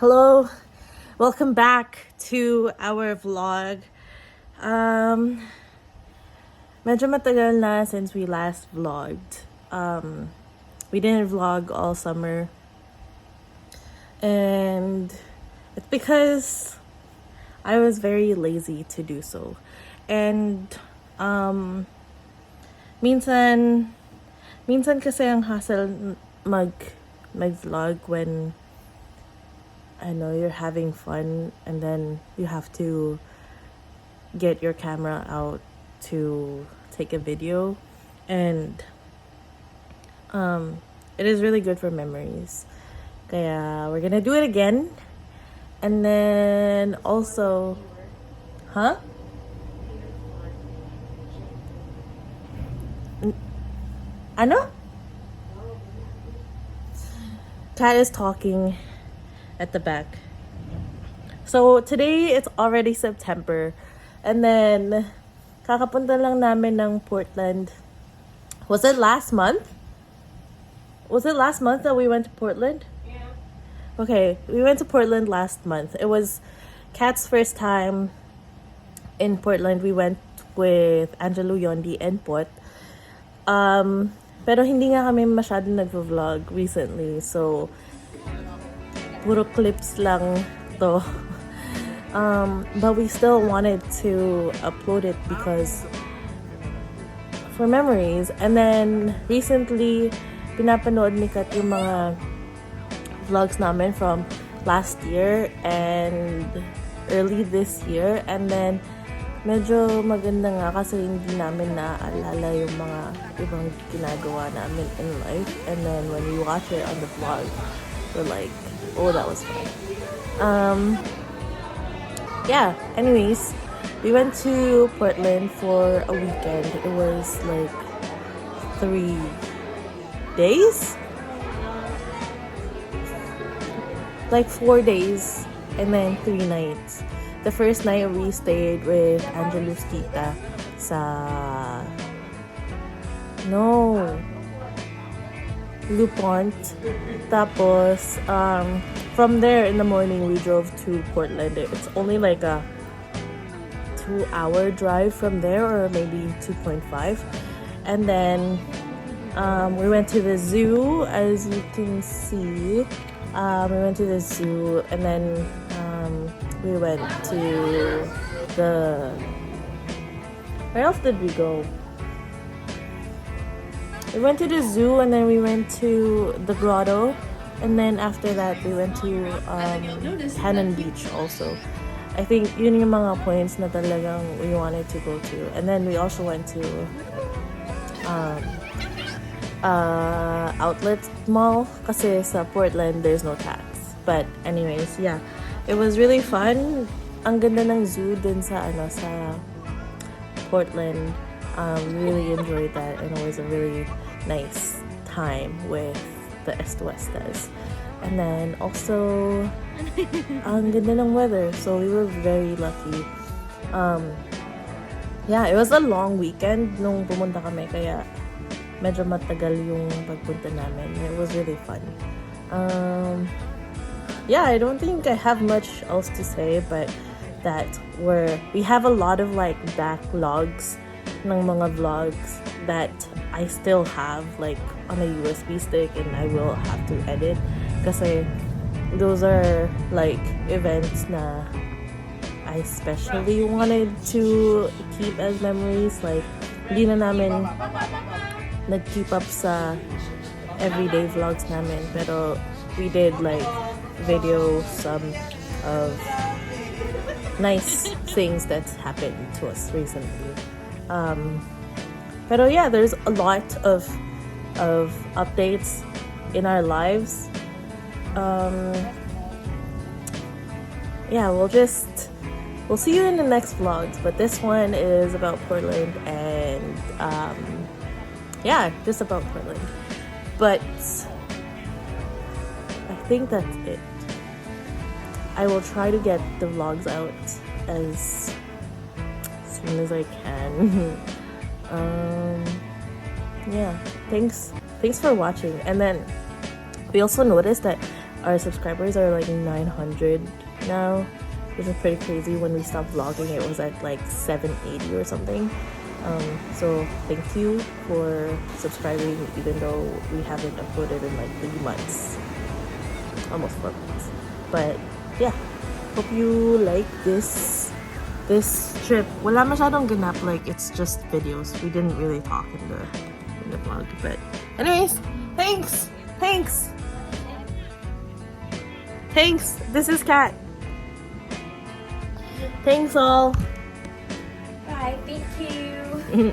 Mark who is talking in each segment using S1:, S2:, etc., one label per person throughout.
S1: Hello, welcome back to our vlog. Medyo matagal na since we last vlogged. We didn't vlog all summer. And it's because I was very lazy to do so. And minsan kasi ang hassle mag-vlog when I know you're having fun and then you have to get your camera out to take a video, and it is really good for memories. Kaya we're gonna do it again. And then also, Ano? Cat is talking at the back. So today it's already September, and then kakapunta lang namin ng Portland. Was it last month? Was it last month that we went to Portland?
S2: Yeah.
S1: Okay, we went to Portland last month. It was Kat's first time in Portland. We went with Angelo, Yondi, and Pot. Pero hindi nga kami masyadong nag-vlog recently, so puro clips lang to. But we still wanted to upload it because for memories. And then recently, pinapanood ni Kat yung mga vlogs namin from last year and early this year. And then medyo maganda nga kasi hindi namin naaalala yung mga ibang ginagawa namin in life. And then when we watch it on the vlog, we're like, oh, that was fun. Yeah, anyways, we went to Portland for a weekend. It was like 3 days? Like 4 days and then 3 nights. The first night we stayed with Angelo's tita sa Lupont. Tapos, from there in the morning, we drove to Portland. It's only like a 2-hour drive from there, or maybe 2.5. And then, we went to the zoo, as you can see. We went to the zoo, and then, we went to where else did we go? We went to the zoo, and then we went to the grotto, and then after that we went to Cannon Beach also. I think yun yung mga points na talagang we wanted to go to. And then we also went to outlet mall kasi sa Portland there's no tax. But anyways, yeah, it was really fun. Ang ganda ng zoo dun sa Portland. We really enjoyed that, and it was a really nice time with the Estuestas. And then also, ang ganda ng weather, so we were very lucky. Yeah, it was a long weekend nung pumunta kami, kaya medyo matagal yung pagpunta namin. It was really fun. Yeah, I don't think I have much else to say, but that we have a lot of like backlogs ng mga vlogs that I still have like on a USB stick, and I will have to edit kasi those are like events na I especially wanted to keep as memories. Like hindi na namin nag-keep up sa everyday vlogs namin, pero we did like video some of nice things that's happened to us recently. Pero yeah, there's a lot of updates in our lives. Yeah, we'll see you in the next vlogs, but this one is about Portland, and yeah, just about Portland. But I think that's it. I will try to get the vlogs out as soon as I can. Yeah, thanks for watching. And then we also noticed that our subscribers are like 900 now, which is pretty crazy. When we stopped vlogging, it was at like 780 or something. So thank you for subscribing, even though we haven't uploaded in like 3 months, almost 4 months. But yeah, hope you like this trip. Wala masyadong ganap, like it's just videos. We didn't really talk in the vlog, but anyways, thanks. This is Kat. Thanks all.
S2: Bye, thank you.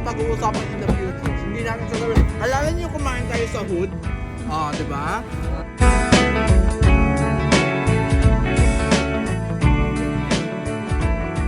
S3: Pag-uusapan in the future. Hindi natin sasabihin, alala niyo kumain tayo sa hood? Ah, di ba?